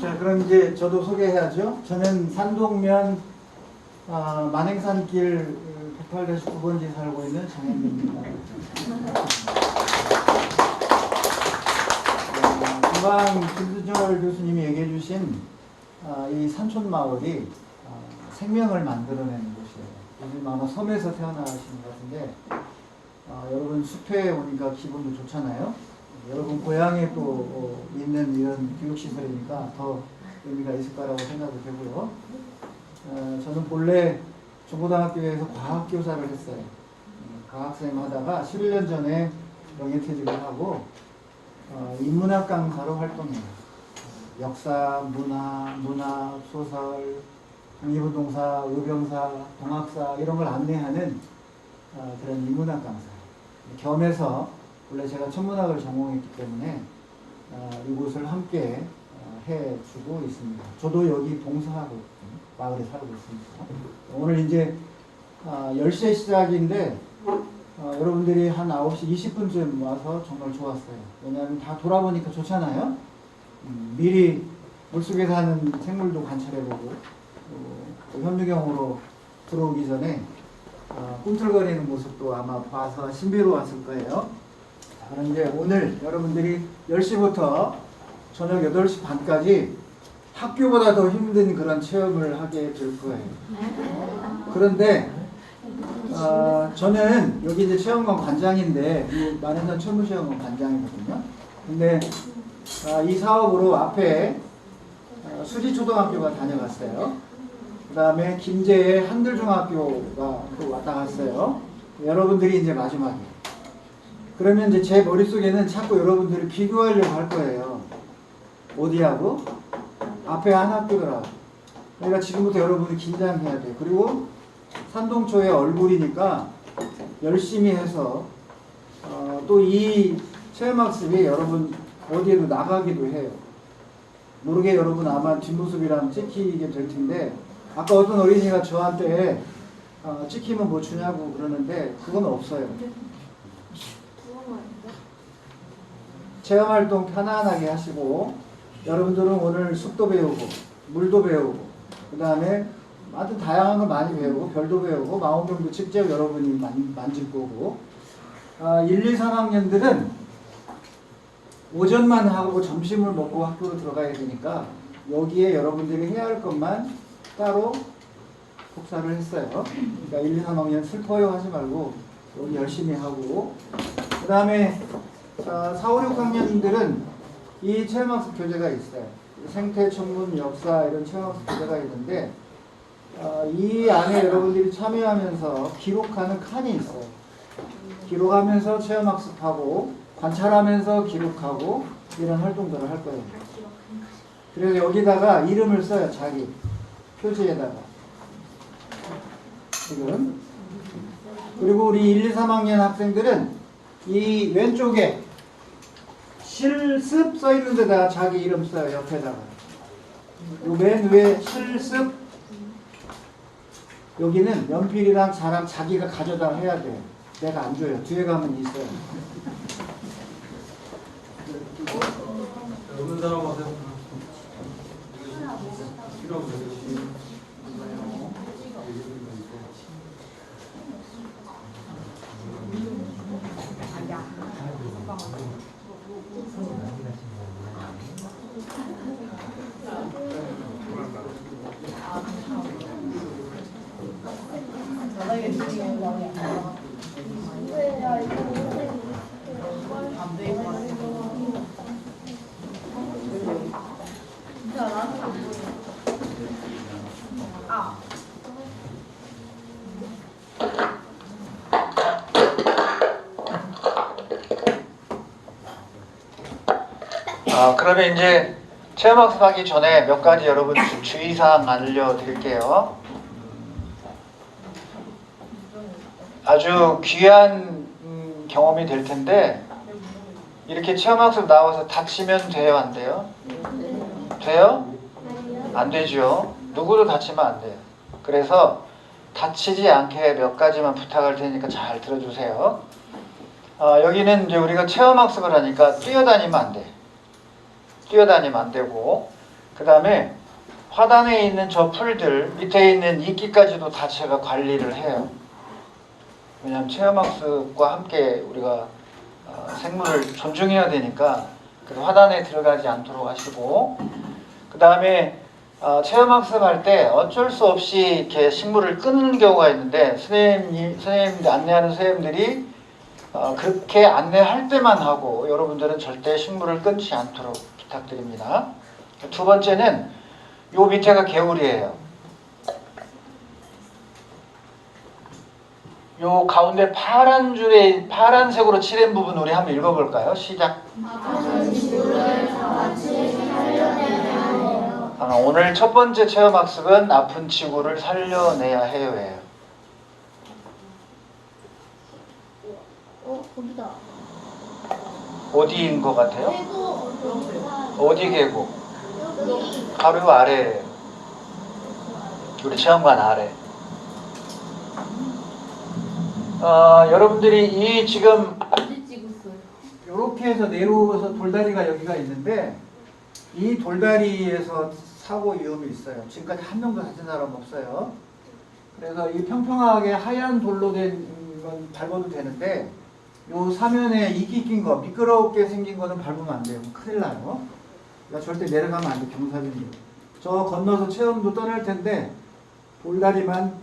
자, 그럼 이제 저도 소개해야죠. 저는 산동면 만행산길 108-9번지에 살고 있는 장현민입니다. 금방 김수철 교수님이 얘기해 주신 이 산촌마을이 생명을 만들어내는 곳이에요. 요즘 아마 섬에서 태어나신 것 같은데 여러분 숲에 오니까 기분도 좋잖아요. 여러분 고향에 또 있는 이런 교육시설이니까 더 의미가 있을 거라고 생각이 되고요. 저는 본래 중고등학교에서 과학교사를 했어요. 과학쌤 하다가 11년 전에 명예퇴직을 하고 인문학 강사로 활동해요. 역사, 문학, 소설, 독립운동사, 의병사, 동학사 이런 걸 안내하는 그런 인문학 강사. 겸해서 원래 제가 천문학을 전공했기 때문에 이곳을 함께 해주고 있습니다. 저도 여기 봉사하고 마을에 살고 있습니다. 오늘 이제 10시에 시작인데 여러분들이 한 9시 20분쯤 와서 정말 좋았어요. 왜냐하면 다 돌아보니까 좋잖아요. 미리 물속에 사는 생물도 관찰해보고 또 현미경으로 들어오기 전에 꿈틀거리는 모습도 아마 봐서 신비로웠을 거예요. 자, 그런데 오늘 여러분들이 10시부터 저녁 8시 반까지 학교보다 더 힘든 그런 체험을 하게 될 거예요. 그런데 저는 여기 이제 체험관 관장인데 이 만행산 천문체험관 관장이거든요. 근데 이 사업으로 앞에 수지초등학교가 다녀갔어요. 그 다음에 김제의 한들중학교가 또 왔다 갔어요. 여러분들이 이제 마지막이에요. 그러면 이제 제 머릿속에는 자꾸 여러분들이 비교하려고 할 거예요. 어디하고? 앞에 한 학교더라고. 그러니까 지금부터 여러분이 긴장해야 돼요. 그리고 산동초의 얼굴이니까 열심히 해서 또 이 체험학습이 여러분 어디에도 나가기도 해요. 모르게 여러분 아마 뒷모습이랑 찍히게 될 텐데 아까 어떤 어린이가 저한테 찍히면 뭐 주냐고 그러는데 그건 없어요. 체험활동 편안하게 하시고 여러분들은 오늘 숲도 배우고 물도 배우고 그 다음에 하여튼 다양한 걸 많이 배우고 별도 배우고 망원경도 직접 여러분이 만질 거고 1, 2, 3학년들은 오전만 하고 점심을 먹고 학교로 들어가야 되니까 여기에 여러분들이 해야 할 것만 따로 복사를 했어요. 그러니까 1, 2, 3학년 슬퍼요 하지 말고 여기 열심히 하고 그 다음에 4, 5, 6학년들은 이 체험학습 교재가 있어요. 생태, 천문, 역사 이런 체험학습 교재가 있는데 이 안에 여러분들이 참여하면서 기록하는 칸이 있어요. 기록하면서 체험학습하고 관찰하면서 기록하고 이런 활동들을 할 거예요. 그래서 여기다가 이름을 써요. 자기 표지에다가 지금. 그리고 우리 1, 2, 3학년 학생들은 이 왼쪽에 실습 써 있는 데다가 자기 이름 써요. 옆에다가. 요 맨 위에 실습 여기는 연필이랑 자랑 자기가 가져다 해야 돼요. 내가 안 줘요. 뒤에 가면 있어요. 없는 사람한테 필요하고 그러면 이제 체험학습하기 전에 몇 가지 여러분 주의사항 알려드릴게요. 아주 귀한 경험이 될 텐데 이렇게 체험학습 나와서 다치면 돼요, 안 돼요? 돼요? 안 되죠. 누구도 다치면 안 돼요. 그래서 다치지 않게 몇 가지만 부탁할 테니까 잘 들어주세요. 여기는 이제 우리가 체험학습을 하니까 뛰어다니면 안 돼. 뛰어다니면 안 되고 그 다음에 화단에 있는 저 풀들 밑에 있는 이끼까지도 다 제가 관리를 해요. 왜냐하면 체험학습과 함께 우리가 생물을 존중해야 되니까 화단에 들어가지 않도록 하시고, 그 다음에 체험학습 할 때 어쩔 수 없이 이렇게 식물을 끊는 경우가 있는데 선생님 안내하는 선생님들이 그렇게 안내할 때만 하고 여러분들은 절대 식물을 끊지 않도록 부탁드립니다. 두 번째는 요 밑에가 개울이에요. 요 가운데 파란 줄에 파란색으로 칠한 부분 우리 한번 읽어볼까요? 시작. 오늘 첫 번째 체험학습은 아픈 지구를 살려내야 해요예요. 거기다. 어디인 것 같아요? 어디 계곡? 바로 요 아래예요. 우리 체험관 아래. 여러분들이 이 지금 이렇게 해서 내려오서 돌다리가 여기가 있는데 이 돌다리에서 사고 위험이 있어요. 지금까지 한 명도 다친 사람 없어요. 그래서 이 평평하게 하얀 돌로 된 건 밟아도 되는데 요 사면에 이끼 낀 거, 미끄럽게 생긴 거는 밟으면 안 돼요. 큰일 나요. 그러니까 절대 내려가면 안 돼, 경사진으로. 저 건너서 체험도 떠날 텐데 돌다리만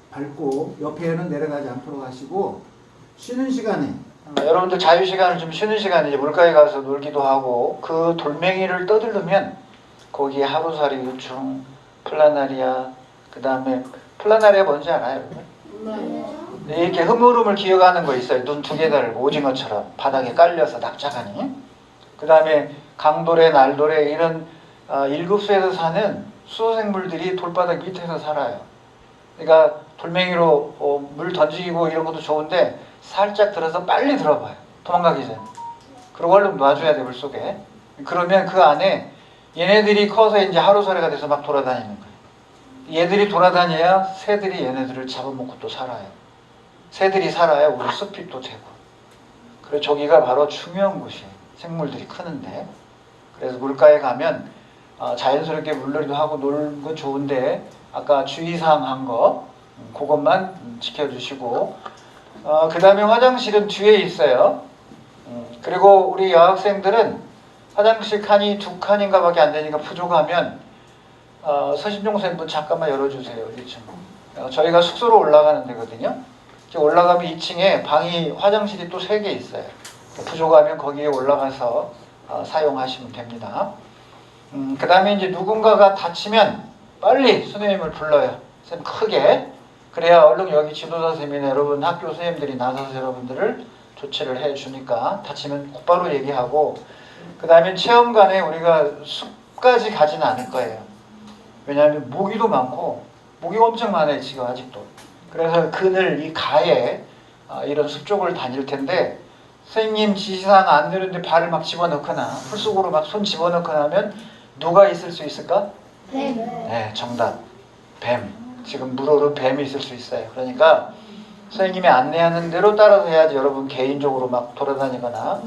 밟고 옆에는 내려가지 않도록 하시고, 쉬는 시간에 여러분들 자유시간을 좀 쉬는 시간에 이제 물가에 가서 놀기도 하고, 그 돌멩이를 떠들르면 거기에 하루살이 유충, 플라나리아, 그 다음에 플라나리아 뭔지 알아요? 이렇게 흐물흐물 기어가는 거 있어요. 눈 두 개 달고 오징어처럼 바닥에 깔려서 납작하니. 그 다음에 강도래, 날도래 이런 일급수에서 사는 수소생물들이 돌바닥 밑에서 살아요. 그러니까 돌멩이로 물 던지고 이런 것도 좋은데 살짝 들어서 빨리 들어봐요. 도망가기 전에. 그리고 얼른 놔줘야 돼, 물속에. 그러면 그 안에 얘네들이 커서 이제 하루살이가 돼서 막 돌아다니는 거예요. 얘들이 돌아다녀야 새들이 얘네들을 잡아먹고 또 살아요. 새들이 살아야 우리 숲이 또 되고. 그래서 저기가 바로 중요한 곳이에요. 생물들이 크는데. 그래서 물가에 가면 자연스럽게 물놀이도 하고 놀는 건 좋은데 아까 주의사항 한 거 그것만 지켜주시고, 그 다음에 화장실은 뒤에 있어요. 그리고 우리 여학생들은 화장실 칸이 2칸인가 밖에 안 되니까 부족하면 서신종 선생님 잠깐만 열어주세요. 1층. 저희가 숙소로 올라가는 데거든요. 올라가면 2층에 방이 화장실이 또 3개 있어요. 부족하면 거기에 올라가서 사용하시면 됩니다. 그 다음에 이제 누군가가 다치면 빨리 선생님을 불러요. 선생님 크게. 그래야 얼른 여기 지도자 선생님이나 여러분 학교 선생님들이 나서서 여러분들을 조치를 해주니까 다치면 곧바로 얘기하고, 그 다음에 체험관에 우리가 숲까지 가지는 않을 거예요. 왜냐하면 모기도 많고 모기가 엄청 많아요 지금 아직도. 그래서 그늘 이 가에 이런 숲 쪽을 다닐 텐데 선생님 지시사항 안 되는데 발을 막 집어넣거나 풀 속으로 막 손 집어넣거나 하면 누가 있을 수 있을까? 뱀. 네, 정답. 뱀. 지금 물어도 뱀이 있을 수 있어요. 그러니까 선생님이 안내하는 대로 따라서 해야지 여러분 개인적으로 막 돌아다니거나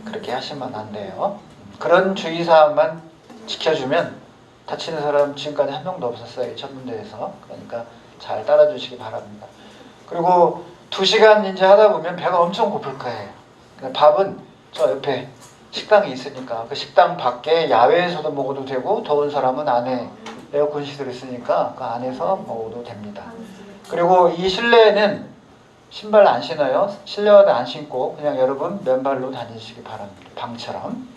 그렇게 하시면 안 돼요. 그런 주의사항만 지켜주면 다치는 사람 지금까지 한 명도 없었어요. 전문대에서. 그러니까 잘 따라주시기 바랍니다. 그리고 2시간 이제 하다 보면 배가 엄청 고플 거예요. 밥은 저 옆에 식당이 있으니까 그 식당 밖에 야외에서도 먹어도 되고, 더운 사람은 안에 에어컨 시설이 있으니까 그 안에서 먹어도 됩니다. 그리고 이 실내에는 신발 안 신어요. 실내화도 안 신고 그냥 여러분 맨발로 다니시기 바랍니다. 방처럼.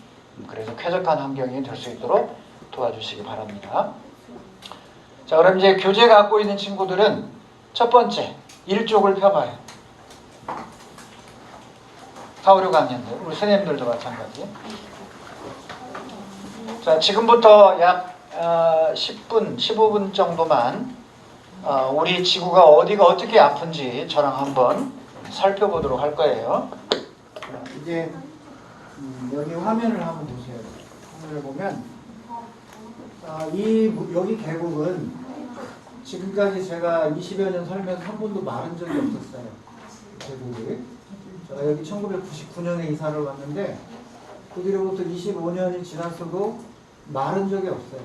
그래서 쾌적한 환경이 될 수 있도록 도와주시기 바랍니다. 자, 그럼 이제 교재 갖고 있는 친구들은 첫 번째 1쪽을 펴봐요. 4, 5, 6학년들 우리 선생님들도 마찬가지. 자, 지금부터 약 10분, 15분 정도만 우리 지구가 어디가 어떻게 아픈지 저랑 한번 살펴보도록 할 거예요. 이제 여기 화면을 한번 보세요. 화면을 보면 여기 계곡은 지금까지 제가 20여 년 살면서 한 번도 마른 적이 없었어요. 계곡이. 제가 여기 1999년에 이사를 왔는데 그 뒤로부터 25년이 지났어도 마른 적이 없어요.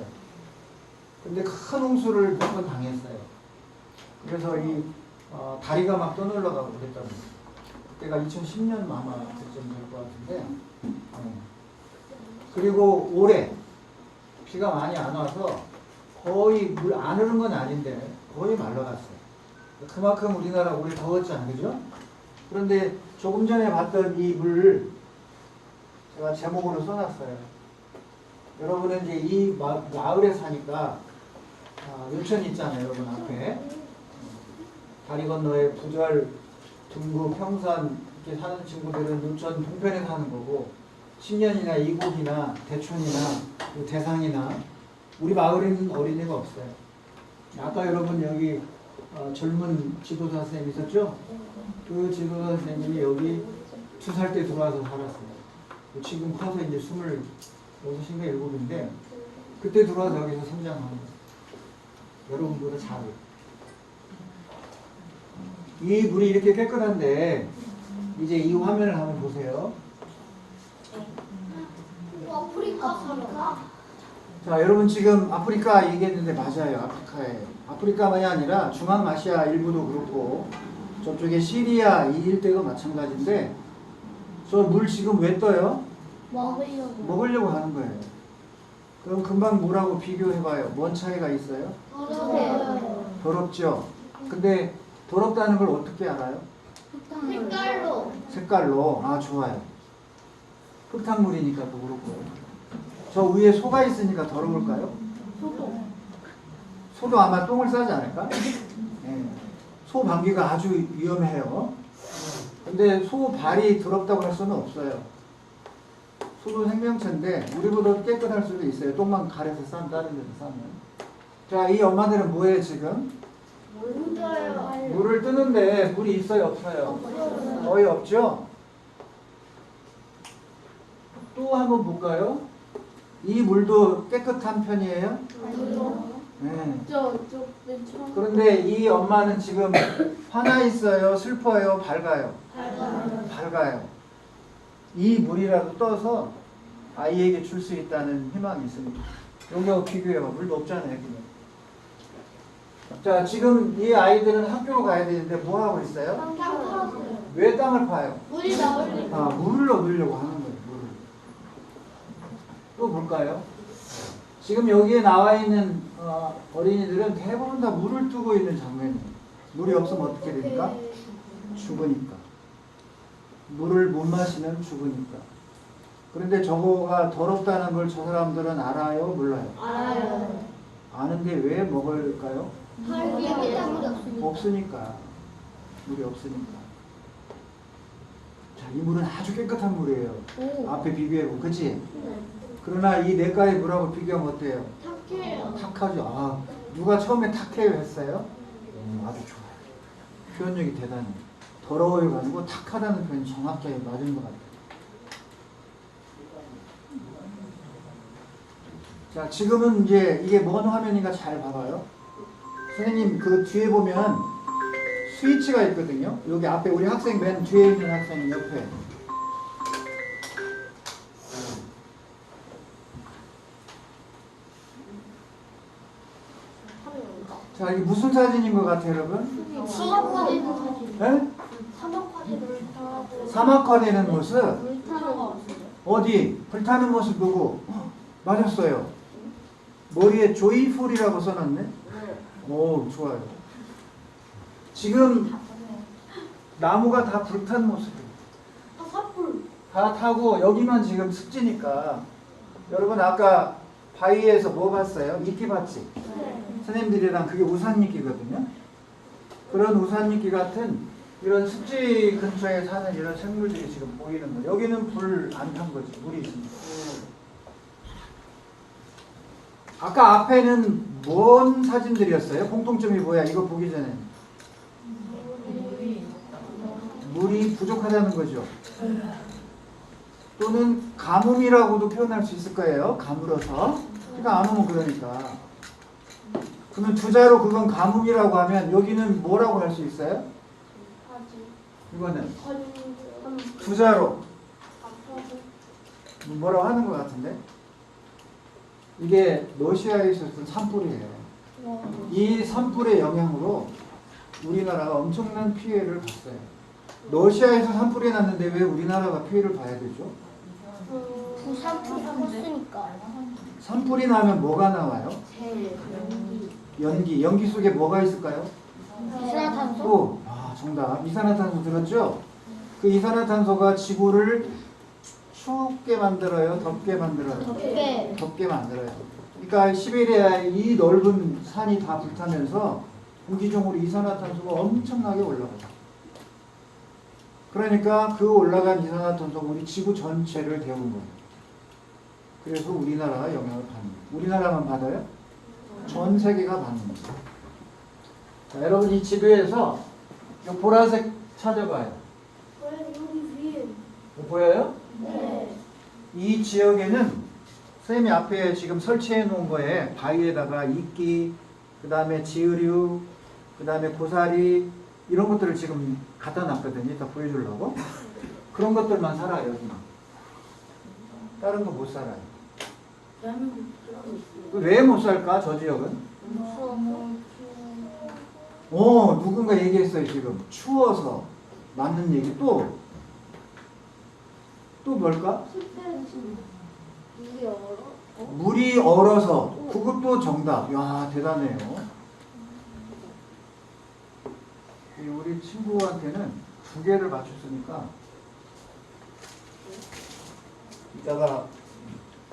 근데 큰 홍수를 몇 번 당했어요. 그래서 이 다리가 막 떠놀러가고 그랬다고. 그때가 2010년 아마 그쯤 될 것 같은데. 그리고 올해 비가 많이 안 와서 거의 물 안 흐른 건 아닌데 거의 말라갔어요. 그만큼 우리나라 올해 더웠잖아요. 그죠? 그런데 조금 전에 봤던 이 물 제가 제목으로 써놨어요. 여러분은 이제 이 마을에 사니까 요천 있잖아요. 여러분 앞에 다리 건너에 부절, 둥구, 평산 이렇게 사는 친구들은 요천 동편에 사는 거고 신년이나 이곡이나 대촌이나 대상이나 우리 마을에는 어린이가 없어요. 아까 여러분 여기 젊은 지도사 선생님 있었죠? 그 지도사 선생님이 여기 2살 때 들어와서 살았어요. 지금 커서 이제 26인가 7인데 그때 들어와서 여기서 성장한 거예요. 여러분보다 잘해요. 이 물이 이렇게 깨끗한데 이제 이 화면을 한번 보세요. 아프리카. 자, 여러분 지금 아프리카 얘기했는데 맞아요. 아프리카에. 아프리카만이 아니라 중앙아시아 일부도 그렇고 저쪽에 시리아 이 일대가 마찬가지인데 저 물 지금 왜 떠요? 먹으려고 하는 거예요. 그럼 금방 물하고 비교해봐요. 뭔 차이가 있어요? 더럽죠? 근데 더럽다는 걸 어떻게 알아요? 색깔로. 아, 좋아요. 흙탕물이니까 또 그렇고요. 저 위에 소가 있으니까 더러울까요? 소도 아마 똥을 싸지 않을까? 네. 소 방귀가 아주 위험해요. 근데 소 발이 더럽다고 할 수는 없어요. 소도 생명체인데 우리보다 깨끗할 수도 있어요. 똥만 가려서 다른 데서 싸면. 자, 이 엄마들은 뭐예요 지금? 물을 뜨는데 물이 있어요 없어요? 거의 없죠? 또 한번 볼까요? 이 물도 깨끗한 편이에요? 네. 그런데 이 엄마는 지금 화나 있어요? 슬퍼요? 밝아요? 밝아요. 이 물이라도 떠서 아이에게 줄 수 있다는 희망이 있습니다. 여기하고 비교해봐. 물도 없잖아요. 그냥. 자, 지금 이 아이들은 학교로 가야 되는데 뭐 하고 있어요? 왜 땅을 파요? 물이 나올리고. 물을 얻으려고 하는 거예요. 물을. 또 볼까요? 지금 여기에 나와 있는 어린이들은 대부분 다 물을 뜨고 있는 장면이에요. 물이 없으면 어떻게 됩니까? 죽으니까. 물을 못 마시면 죽으니까. 그런데 저거가 더럽다는 걸 저 사람들은 알아요? 몰라요? 알아요. 아는데 왜 먹을까요? 물이 없으니까. 물이 없으니까. 자, 이 물은 아주 깨끗한 물이에요. 앞에 비교해보면. 그치? 그러나 이 내과의 물하고 비교하면 어때요? 탁해요. 탁하죠. 아, 누가 처음에 탁해요 했어요? 아주 좋아요. 표현력이 대단해요. 더러워요 가지고 탁하다는 표현이 정확하게 맞은 것 같아요. 자, 지금은 이제 이게 뭔 화면인가 잘 봐봐요. 선생님 그 뒤에 보면 스위치가 있거든요. 여기 앞에 우리 학생 맨 뒤에 있는 학생 옆에. 자, 이게 무슨 사진인 것 같아요, 여러분? 사막화되는 사진. 네? 사막화되는 사막화되는 모습? 불타는 거. 어디? 불타는 모습 보고 맞았어요. 머리에 조이풀이라고 써놨네? 오, 좋아요. 지금 나무가 다 불탄 모습이에요. 삿불. 다 타고 여기만 지금 습지니까. 여러분 아까 바위에서 뭐 봤어요? 이끼 봤지? 선생님들이랑 그게 우산이끼거든요. 그런 우산이끼 같은 이런 습지 근처에 사는 이런 생물들이 지금 보이는 거예요. 여기는 불 안 탄 거지. 물이 있습니다. 아까 앞에는 뭔 사진들이었어요? 공통점이 뭐야? 이거 보기 전에. 물이 부족하다는 거죠. 또는 가뭄이라고도 표현할 수 있을 거예요. 가물어서. 비가 안 오면 그러니까. 그러면 두자로 그건 가뭄이라고 하면 여기는 뭐라고 할 수 있어요? 이거는 두자로 뭐라고 하는 것 같은데? 이게 러시아에 있었던 산불이에요. 이 산불의 영향으로 우리나라가 엄청난 피해를 봤어요. 러시아에서 산불이 났는데 왜 우리나라가 피해를 봐야 되죠? 부산불 컸으니까. 산불이 나면 뭐가 나와요? 연기. 연기 속에 뭐가 있을까요? 이산화탄소? 또, 정답. 이산화탄소 들었죠? 그 이산화탄소가 지구를 춥게 만들어요? 덥게 만들어요? 덥게. 덥게 만들어요. 그러니까 시베리아 이 넓은 산이 다 불타면서 공기 중으로 이산화탄소가 엄청나게 올라가요. 그러니까 그 올라간 이산화탄소가 우리 지구 전체를 데운 거예요. 그래서 우리나라가 영향을 받는 거예요. 우리나라만 받아요? 전 세계가 받는 거예요. 자, 여러분 이 지도에서 이 보라색 찾아봐요. 여기 위에. 보여요? 네. 이 지역에는 선생님이 앞에 지금 설치해 놓은 거에 바위에다가 이끼, 그 다음에 지으류, 그 다음에 고사리 이런 것들을 지금 갖다 놨거든요. 이따 보여주려고. 그런 것들만 살아요. 여기는. 다른 거 못 살아요. 왜 못 살까? 저 지역은? 누군가 얘기했어요. 지금 추워서 맞는 얘기. 또 뭘까? 물이 얼어? 물이 얼어서. 그것도 정답. 야, 대단해요. 우리 친구한테는 2개를 맞췄으니까 이따가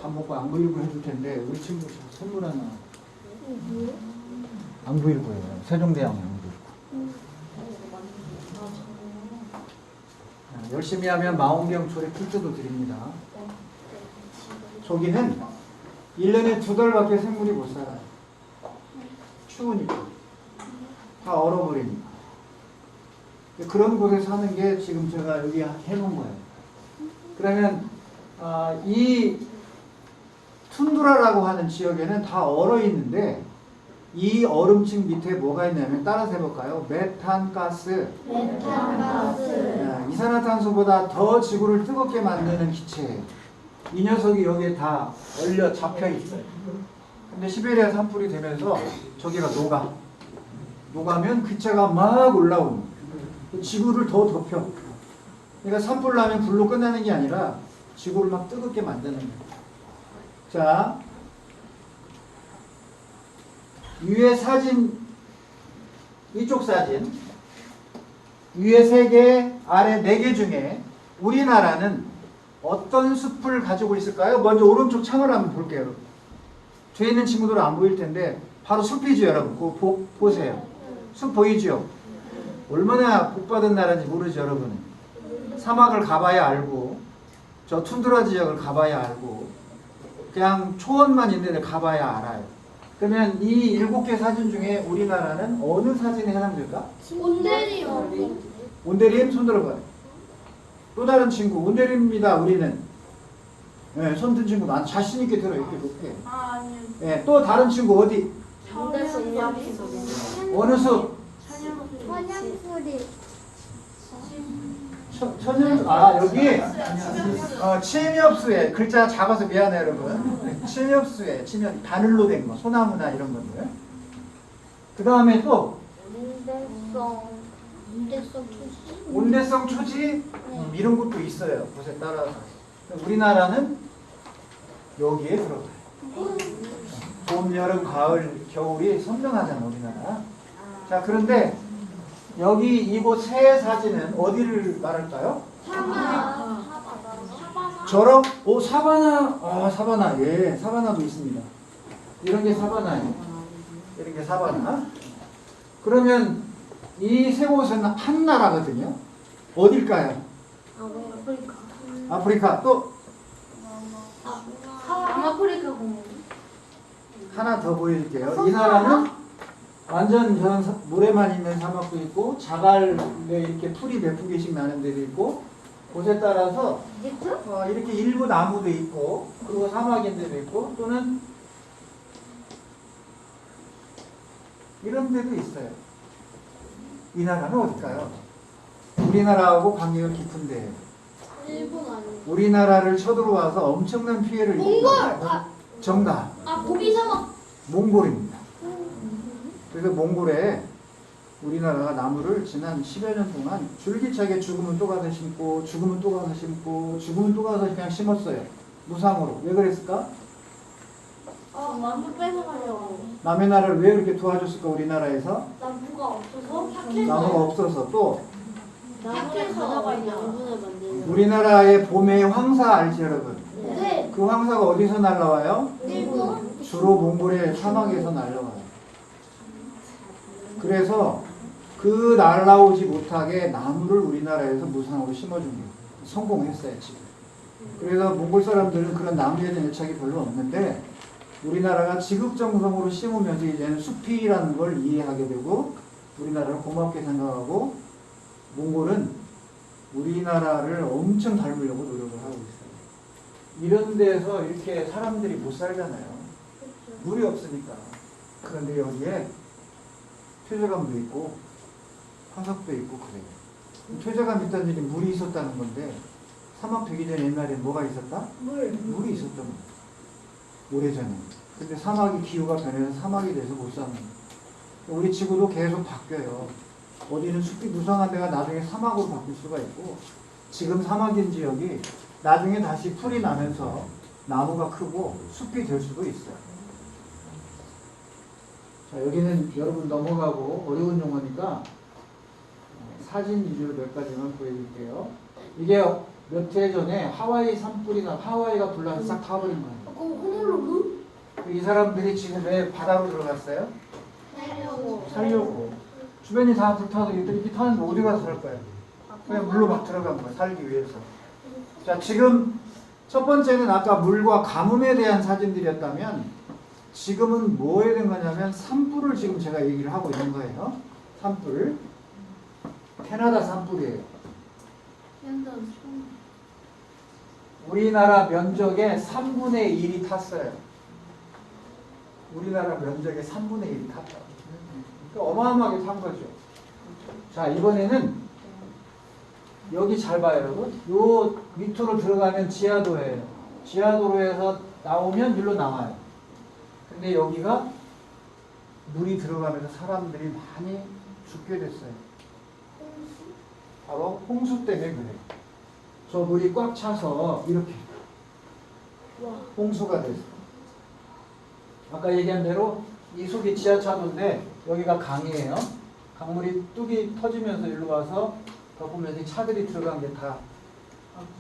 밥 먹고 안부일부 해줄 텐데 우리 친구 선물 하나. 안부일부예요. 세종대왕 안부일부. 열심히 하면 망원경 초래 풀트도 드립니다. 저기는 1년에 2달밖에 생물이 못 살아요. 추우니까. 다 얼어버리니까. 그런 곳에 사는 게 지금 제가 여기 해놓은 거예요. 그러면 이 툰드라라고 하는 지역에는 다 얼어 있는데 이 얼음층 밑에 뭐가 있냐면 따라서 해볼까요? 메탄가스. 이산화탄소보다 더 지구를 뜨겁게 만드는 기체예요. 이 녀석이 여기에 다 얼려 잡혀 있어요. 근데 시베리아 산불이 되면서 저기가 녹아면 기체가 막 올라오는 거예요. 지구를 더 덮여. 그러니까 산불 나면 불로 끝나는 게 아니라 지구를 막 뜨겁게 만드는 거예요. 자, 위에 사진, 이쪽 사진, 위에 3개, 아래 4개 중에 우리나라는 어떤 숲을 가지고 있을까요? 먼저 오른쪽 창을 한번 볼게요. 뒤에 있는 친구들은 안 보일 텐데 바로 숲이죠, 여러분. 그거 보세요. 숲 보이죠? 얼마나 복받은 나라인지 모르죠, 여러분은. 사막을 가봐야 알고, 저 툰드라 지역을 가봐야 알고, 그냥 초원만 있는 데 가봐야 알아요. 그러면 이 7개 사진 중에 우리나라는 어느 사진에 해당될까? 온대리요. 온대림 손 들어봐요. 또 다른 친구 온대림입니다. 우리는. 네, 손 든 친구 난 자신 있게 들어 이렇게 높게. 아니요. 네, 또 다른 친구 어디? 어느 숲? 천연소리. 여기 침엽수에 글자 작아서 미안해요 여러분. 침엽수에 치면 바늘로 된 거, 소나무나 이런 것들. 그 다음에 또 온대성 초지 이런 것도 있어요. 곳에 따라서. 우리나라는 여기에 들어가요. 봄, 여름, 가을, 겨울이 선명하잖아 우리나라. 자, 그런데 여기 이곳 세 사진은 어디를 말할까요? 저런 사바나. 사바나. 예, 사바나도 있습니다. 이런 게 사바나예요. 이런 게 사바나. 그러면 이 세 곳은 한 나라거든요. 어딜까요? 아프리카. 또 아프리카 공원. 하나 더 보여줄게요. 이 나라는 완전 저런 모래만 있는 사막도 있고 자갈에 이렇게 풀이 몇 개씩 나는 데도 있고 곳에 따라서 이렇게 일부 나무도 있고 그리고 사막인 데도 있고 또는 이런 데도 있어요. 이 나라는 어딜까요? 우리나라하고 관계가 깊은데 일본 아니에요. 우리나라를 쳐들어와서 엄청난 피해를 입고 정답. 아, 고비 사막. 몽골입니다. 그래서 몽골에 우리나라가 나무를 지난 10여 년 동안 줄기차게 죽으면 또 가서 심고 죽으면 또 가서 심고 죽으면 또 가서 그냥 심었어요. 무상으로. 왜 그랬을까? 나무 뺏어가려고. 남의 나라를 왜 그렇게 도와줬을까 우리나라에서? 나무가 없어서 나무가 없어서. 또 나무를 가져가 양분을 만들려고. 우리나라의 봄의 황사 알지 여러분? 네. 그 황사가 어디서 날라와요? 일본. 주로 몽골의 사막에서 날라와요. 그래서 그 날라오지 못하게 나무를 우리나라에서 무상으로 심어준 거예요. 성공했어요 지금. 그래서 몽골 사람들은 그런 나무에 대한 애착이 별로 없는데 우리나라가 지극정성으로 심으면서 이제는 숲이라는 걸 이해하게 되고 우리나라를 고맙게 생각하고 몽골은 우리나라를 엄청 닮으려고 노력을 하고 있어요. 이런 데서 이렇게 사람들이 못 살잖아요. 물이 없으니까. 그런데 여기에 퇴적암도 있고 화석도 있고 그래요. 퇴적암 있다는 얘기 물이 있었다는 건데 사막 되기 전에 옛날에 뭐가 있었다? 물이 있었던 거예요. 오래전에. 근데 사막이 기후가 변해서 사막이 돼서 못 사는 거예요. 우리 지구도 계속 바뀌어요. 어디는 숲이 무성한 데가 나중에 사막으로 바뀔 수가 있고 지금 사막인 지역이 나중에 다시 풀이 나면서 나무가 크고 숲이 될 수도 있어요. 자, 여기는 여러분 넘어가고 어려운 용어니까 사진 위주로 몇 가지만 보여드릴게요. 이게 몇 해 전에 하와이 산불이나 하와이가 불나서 싹 타버린 거예요. 호놀루루? 이 사람들이 지금 왜 바다로 들어갔어요? 살려고. 주변이 다 불타서 이렇게 타는데 어디 가서 살 거예요? 그냥 물로 막 들어간 거예요. 살기 위해서. 자, 지금 첫 번째는 아까 물과 가뭄에 대한 사진들이었다면 지금은 뭐에 대한 거냐면 산불을 지금 제가 얘기를 하고 있는 거예요. 산불. 캐나다 산불이에요. 우리나라 면적의 3분의 1이 탔어요. 우리나라 면적의 3분의 1이 탔다. 그러니까 어마어마하게 탄 거죠. 자, 이번에는 여기 잘 봐요, 여러분. 요 밑으로 들어가면 지하도예요. 지하도로에서 나오면 일로 나와요. 근데 여기가 물이 들어가면서 사람들이 많이 죽게 됐어요. 바로 홍수 때문에 그래요. 저 물이 꽉 차서 이렇게 홍수가 됐어요. 아까 얘기한 대로 이 속이 지하차도인데 여기가 강이에요. 강물이 뚝이 터지면서 일로 와서 덮으면서 이 차들이 들어간 게 다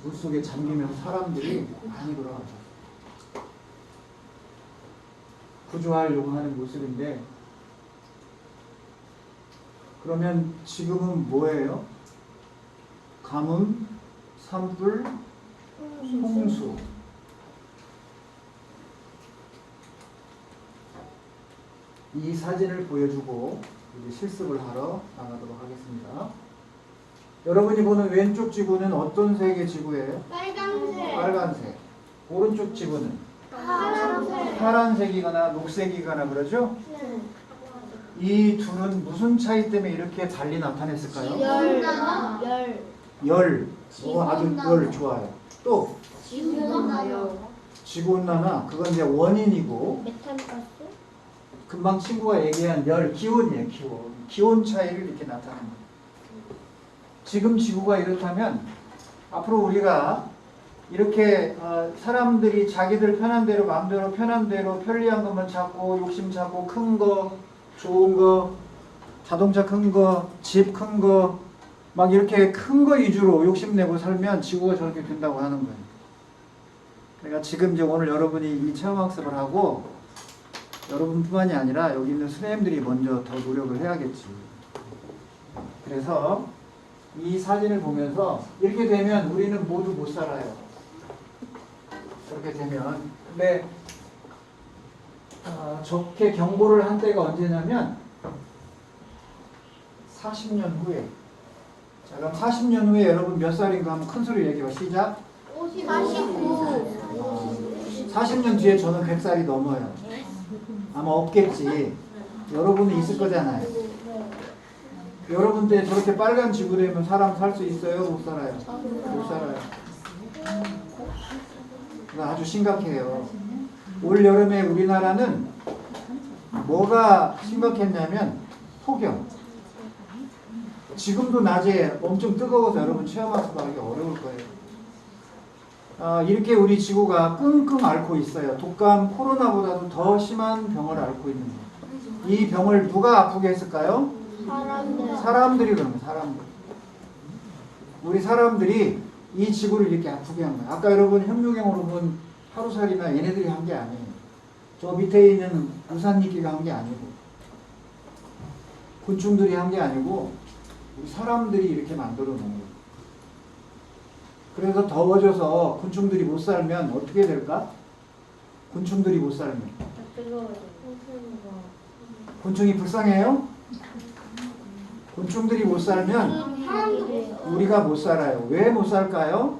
물속에 잠기면서 사람들이 많이 돌아가셨어요. 구조하려고 하는 모습인데 그러면 지금은 뭐예요? 가뭄, 산불, 홍수. 이 사진을 보여주고 이제 실습을 하러 나가도록 하겠습니다. 여러분이 보는 왼쪽 지구는 어떤 색의 지구예요? 빨간색. 빨간색. 오른쪽 지구는 파란색. 파란색이거나 녹색이거나 그러죠? 네. 이 둘은 무슨 차이 때문에 이렇게 달리 나타냈을까요? 열. 열. 아주 열 좋아요. 또 지구온난화. 지구온난화. 그건 이제 원인이고 메탄가스. 금방 친구가 얘기한 열, 기온이에요. 기온. 기온 차이를 이렇게 나타내는 거예요. 지금 지구가 이렇다면 앞으로 우리가 이렇게 사람들이 자기들 편한 대로 마음대로 편한 대로 편리한 것만 찾고 욕심 찾고 큰 거, 좋은 거, 자동차 큰 거, 집 큰 거 막 이렇게 큰 거 위주로 욕심내고 살면 지구가 저렇게 된다고 하는 거예요. 그러니까 지금 이제 오늘 여러분이 이 체험학습을 하고 여러분뿐만이 아니라 여기 있는 선생님들이 먼저 더 노력을 해야겠지. 그래서 이 사진을 보면서 이렇게 되면 우리는 모두 못 살아요. 그렇게 되면. 근데 좋게 경고를 한 때가 언제냐면 40년 후에. 자, 그럼 40년 후에 여러분 몇 살인가 한번 큰 소리로 얘기해봐. 시작. 49. 40년 뒤에 저는 100살이 넘어요. 아마 없겠지. 여러분은 있을 거잖아요. 여러분 때 저렇게 빨간 지구 되면 사람 살 수 있어요? 못 살아요? 못 살아요. 아주 심각해요. 올 여름에 우리나라는 뭐가 심각했냐면 폭염. 지금도 낮에 엄청 뜨거워서 여러분 체험학습하기 어려울 거예요. 이렇게 우리 지구가 끙끙 앓고 있어요. 독감 코로나보다도 더 심한 병을 앓고 있는 거예요. 이 병을 누가 아프게 했을까요? 사람들이 그런 거예요. 사람들. 우리 사람들이 이 지구를 이렇게 아프게 한 거예요. 아까 여러분 현무경으로 본 하루살이나 얘네들이 한 게 아니에요. 저 밑에 있는 우산니끼가 한 게 아니고 곤충들이 한 게 아니고 우리 사람들이 이렇게 만들어 놓은 거예요. 그래서 더워져서 곤충들이 못 살면 어떻게 될까? 곤충들이 못 살면 곤충이 불쌍해요? 곤충들이 못 살면 우리가 못 살아요. 왜 못 살까요?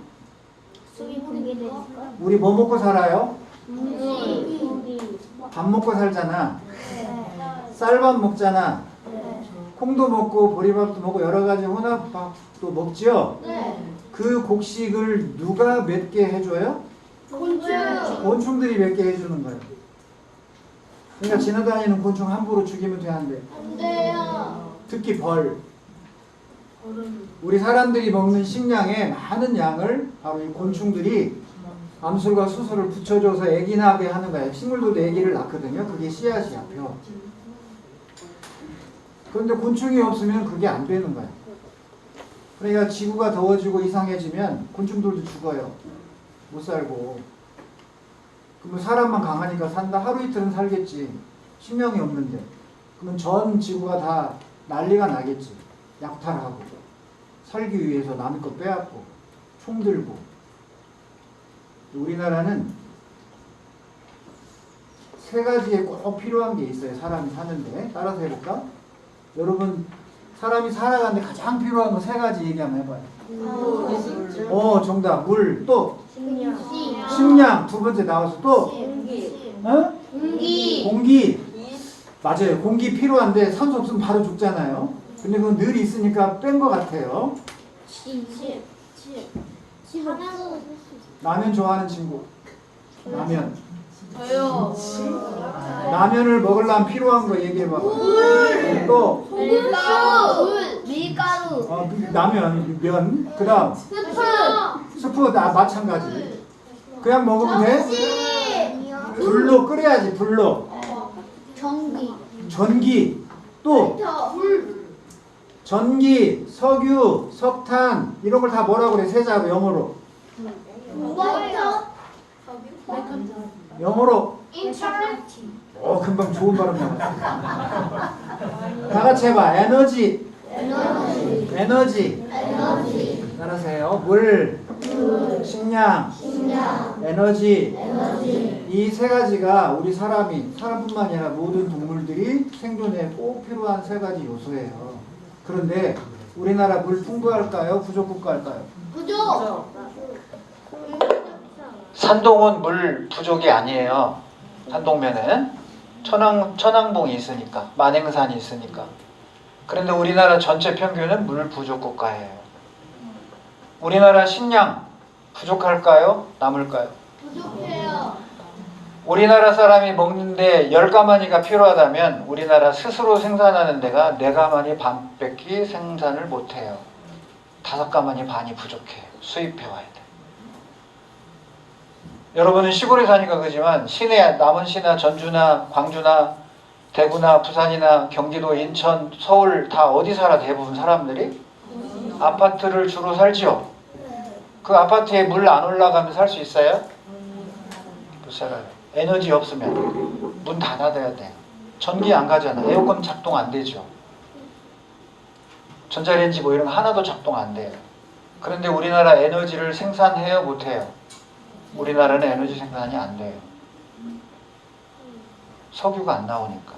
우리 뭐 먹고 살아요? 밥 먹고 살잖아. 쌀밥 먹잖아. 콩도 먹고 보리밥도 먹고 여러 가지 혼합밥도 먹죠? 그 곡식을 누가 맺게 해줘요? 곤충들이 맺게 해주는 거예요. 그러니까 지나다니는 곤충 함부로 죽이면 되는데 특히 벌. 우리 사람들이 먹는 식량의 많은 양을 바로 이 곤충들이 암술과 수술을 붙여줘서 애기 나게 하는 거예요. 식물들도 애기를 낳거든요. 그게 씨앗이야, 벼. 그런데 곤충이 없으면 그게 안 되는 거예요. 그러니까 지구가 더워지고 이상해지면 곤충들도 죽어요. 못 살고. 그러면 사람만 강하니까 산다. 하루 이틀은 살겠지. 식량이 없는데. 그러면 전 지구가 다 난리가 나겠지. 약탈하고. 살기 위해서 남의 거 빼앗고. 총 들고. 우리나라는 세 가지에 꼭 필요한 게 있어요. 사람이 사는데. 따라서 해볼까? 여러분, 사람이 살아가는데 가장 필요한 거 세 가지 얘기 한번 해봐요. 정답. 물. 또? 식량. 두 번째 나와서 또? 공기. 맞아요. 공기 필요한데 산소 없으면 바로 죽잖아요. 근데 그건 늘 있으니까 뺀 것 같아요. 라면 좋아하는 친구. 라면. 저요. 라면을 먹으려면 필요한 거 얘기해봐. 또? 밀가루. 라면, 면. 그 다음. 스프. 마찬가지. 그냥 먹으면 돼? 불로 끓여야지, 불로. 전기. 또? 전기, 석유, 석탄. 이런 걸 다 뭐라고 그래? 세자로, 영어로. 영어로. 금방 좋은 발음 나왔어. 다 같이 해봐. 에너지. 따라서 해요. 물, 식량, 에너지. 이 세 가지가 우리 사람뿐만 아니라 모든 동물들이 생존에 꼭 필요한 세 가지 요소예요. 그런데 우리나라 물 풍부할까요? 부족 국가일까요? 산동은 물 부족이 아니에요. 산동면은 천왕봉이 있으니까, 만행산이 있으니까. 그런데 우리나라 전체 평균은 물 부족 국가예요. 우리나라 식량 부족할까요? 남을까요? 부족해요. 우리나라 사람이 먹는데 10가마니가 필요하다면 우리나라 스스로 생산하는 데가 4가마니 반밖에 생산을 못해요. 5가마니 반이 부족해요. 수입해와야 돼. 여러분은 시골에 사니까 그러지만 남은 시나 전주나 광주나 대구나 부산이나 경기도, 인천, 서울 다 어디 살아? 대부분 사람들이? 아파트를 주로 살죠? 그 아파트에 물 안 올라가면 살 수 있어요? 못 살아요. 에너지 없으면 문 다 닫아야 돼요. 전기 안 가잖아. 에어컨 작동 안 되죠. 전자레인지 뭐 이런 거 하나도 작동 안 돼요. 그런데 우리나라 에너지를 생산해요? 못해요? 우리나라는 에너지 생산이 안 돼요. 석유가 안 나오니까.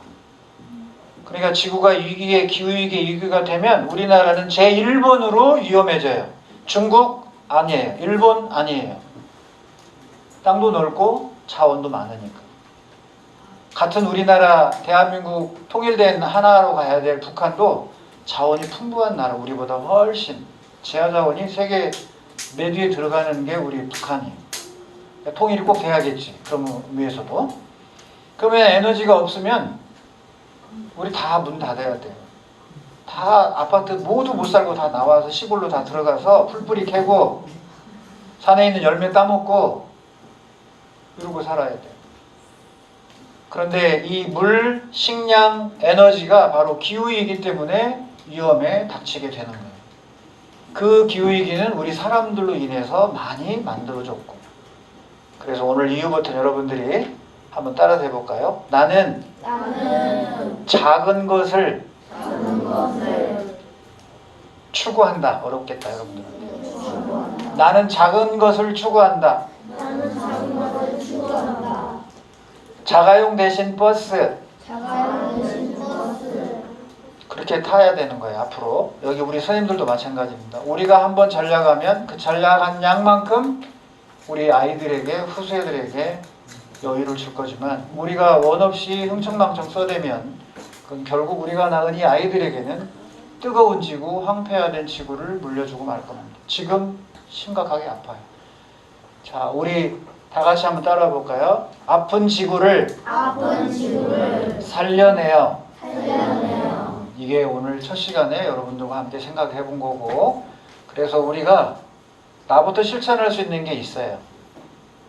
그러니까 지구가 기후위기에 위기가 되면 우리나라는 제1번으로 위험해져요. 중국 아니에요. 일본 아니에요. 땅도 넓고 자원도 많으니까. 같은 우리나라 대한민국 통일된 하나로 가야 될 북한도 자원이 풍부한 나라, 우리보다 훨씬. 지하자원이 세계 몇 위에 들어가는 게 우리 북한이에요. 통일이 꼭 돼야겠지. 그런 의미에서도. 그러면 에너지가 없으면 우리 다 문 닫아야 돼요. 다 아파트 모두 못 살고 다 나와서 시골로 다 들어가서 풀뿌리 캐고 산에 있는 열매 따먹고 이러고 살아야 돼요. 그런데 이 물, 식량, 에너지가 바로 기후위기 때문에 위험에 닥치게 되는 거예요. 그 기후위기는 우리 사람들로 인해서 많이 만들어졌고, 그래서 오늘 이후부터 여러분들이 한번 따라서 해볼까요? 나는 작은 것을 추구한다. 어렵겠다 여러분들. 나는 작은 것을 추구한다. 자가용 대신 버스. 그렇게 타야 되는 거예요. 앞으로. 여기 우리 선생님들도 마찬가지입니다. 우리가 한번 잘 나가면 그 잘 나간 양만큼 우리 아이들에게, 후세들에게 여유를 줄 거지만, 우리가 원 없이 흥청망청 써대면 그건 결국 우리가 낳은 이 아이들에게는 뜨거운 지구, 황폐화된 지구를 물려주고 말 겁니다. 지금 심각하게 아파요. 자, 우리 다 같이 한번 따라해 볼까요? 아픈 지구를 살려내요. 이게 오늘 첫 시간에 여러분들과 함께 생각해 본 거고, 그래서 우리가 나부터 실천할 수 있는 게 있어요.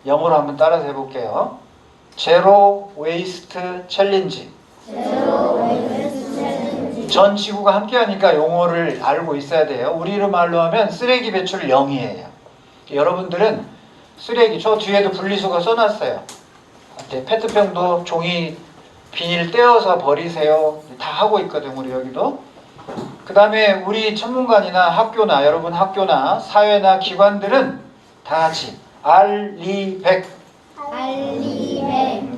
영어로 한번 따라서 해볼게요. 제로 웨이스트 챌린지. 전 지구가 함께 하니까 용어를 알고 있어야 돼요. 우리로 말로 하면 쓰레기 배출 0이에요. 여러분들은 쓰레기, 저 뒤에도 분리수거 써놨어요. 페트병도 종이 비닐 떼어서 버리세요. 다 하고 있거든, 우리 여기도. 그 다음에 우리 천문관이나 학교나, 여러분 학교나 사회나 기관들은 다 같이 R200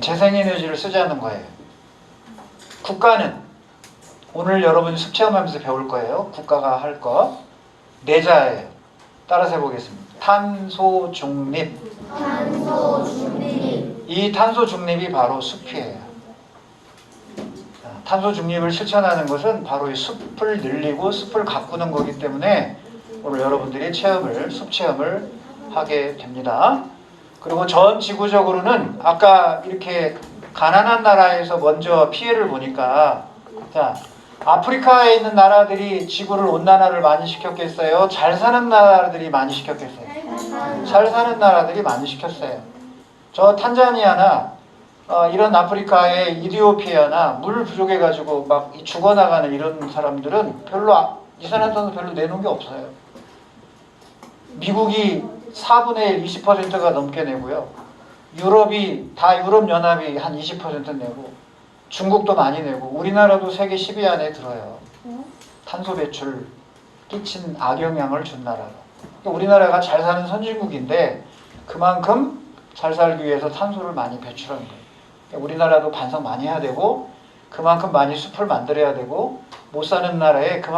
재생에너지를 쓰자는 거예요. 국가는 오늘 여러분 습체험하면서 배울 거예요. 국가가 할 거. 내자예요. 따라서 해보겠습니다. 탄소 중립. 이 탄소 중립이 바로 숲이에요. 탄소 중립을 실천하는 것은 바로 이 숲을 늘리고 숲을 가꾸는 거기 때문에 오늘 여러분들이 숲 체험을 하게 됩니다. 그리고 전 지구적으로는 아까 이렇게 가난한 나라에서 먼저 피해를 보니까, 자, 아프리카에 있는 나라들이 지구를 온난화를 많이 시켰겠어요? 잘 사는 나라들이 많이 시켰겠어요? 잘 사는 나라들이 많이 시켰어요. 저 탄자니아나 이런 아프리카의 이디오피아나 물 부족해가지고 막 죽어나가는 이런 사람들은 별로 이산화탄소 별로 내놓은 게 없어요. 미국이 4분의 1, 20%가 넘게 내고요. 유럽연합이 한 20% 내고, 중국도 많이 내고, 우리나라도 세계 10위 안에 들어요. 탄소 배출 끼친 악영향을 준 나라로. 우리나라가 잘 사는 선진국인데 그만큼 잘 살기 위해서 탄소를 많이 배출하는 거예요. 우리나라도 반성 많이 해야 되고, 그만큼 많이 숲을 만들어야 되고, 못 사는 나라에 그만큼